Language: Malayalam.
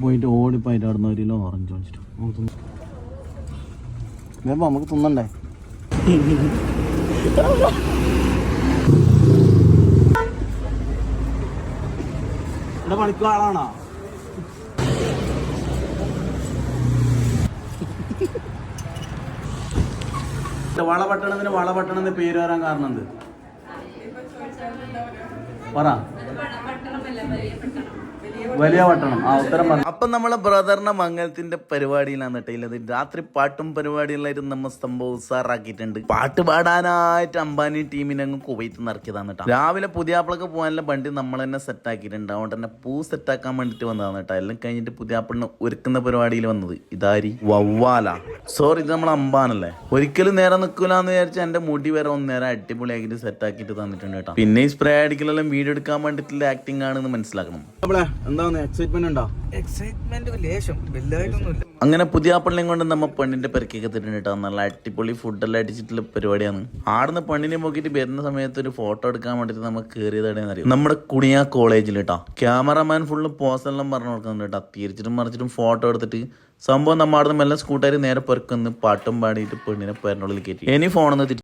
പോയിട്ട് ഓടിപ്പോയിട്ട് അവിടെ നിന്ന് 1 കിലോ ഓറഞ്ച് മേടിച്ചിട്ട് നമുക്ക് തിന്നണ്ടേ. ഇവിടെ പണിക്കുള്ള ആളാണോ? വളപട്ടണത്തിന് വളപട്ടണം എന്ന് പേര് വരാൻ കാരണം എന്ത് പറ? വലിയ പട്ടണം. ആ ഉത്തരം പറഞ്ഞു. അപ്പൊ നമ്മളെ ബ്രദറിന്റെ മംഗലത്തിന്റെ പരിപാടിയിലാണ് കേട്ടത്. രാത്രി പാട്ടും പരിപാടികളായിട്ട് നമ്മൾ സംഭവം ഉസാറാക്കിയിട്ടുണ്ട്. പാട്ട് പാടാനായിട്ട് അംബാനി ടീമിനെ അങ്ങ് കുവൈറ്റ് നിറക്കിയതാണ് കേട്ടോ. രാവിലെ പുതിയാപ്പിളൊക്കെ പോകാനുള്ള വണ്ടി നമ്മൾ തന്നെ സെറ്റ് ആക്കിയിട്ടുണ്ട്. അതുകൊണ്ട് തന്നെ പൂ സെറ്റ് ആക്കാൻ വേണ്ടിട്ട് വന്നതാണ് കേട്ടോ. എല്ലാം കഴിഞ്ഞിട്ട് പുതിയാപ്പിളിന് ഒരുക്കുന്ന പരിപാടിയിൽ വന്നത് ഇതാരി വവ്വാല. സോറി, ഇത് നമ്മൾ അമ്പാനല്ലേ. ഒരിക്കലും നേരെ നിൽക്കൂലെന്ന് വിചാരിച്ചാൽ എന്റെ മുടി വരെ നേരം അടിപൊളിയാക്കിട്ട് സെറ്റ് ആക്കിയിട്ട് തന്നിട്ടുണ്ട് കേട്ടോ. പിന്നെ ഈ സ്പ്രേ അടിക്കലെല്ലാം വീഡിയോ എടുക്കാൻ വേണ്ടിയിട്ടുള്ള ആക്ടിങ് ആണെന്ന് മനസ്സിലാക്കണം. അങ്ങനെ പുതിയാപ്പിള്ളിയും കൊണ്ട് നമ്മ പെണ്ണിന്റെ പെരക്കൊക്കെ തിരിഞ്ഞിട്ടാ. നല്ല അടിപൊളി ഫുഡെല്ലാം അടിച്ചിട്ടുള്ള പരിപാടിയാണ്. ആടുന്ന് പെണ്ണിനെ നോക്കിയിട്ട് വരുന്ന സമയത്ത് ഒരു ഫോട്ടോ എടുക്കാൻ വേണ്ടിട്ട് നമ്മൾ കയറിയതാണെന്ന് അറിയാം. നമ്മുടെ കുണിയ കോളേജിൽ കേട്ടോ. ക്യാമറമാൻ ഫുള്ള് പോസെല്ലാം പറഞ്ഞു കൊടുക്കുന്നുണ്ട് കേട്ടോ. തിരിച്ചിട്ടും മറിച്ചിട്ടും ഫോട്ടോ എടുത്തിട്ട് സംഭവം നമ്മ ആടുന്ന് മെല്ലെ സ്കൂട്ടുകാർ നേരെ പെരക്കൊന്ന് പാട്ടും പാടിയിട്ട് പെണ്ണിനെ പേരിനുള്ളിൽ കയറ്റി. ഇനി ഫോണൊന്ന്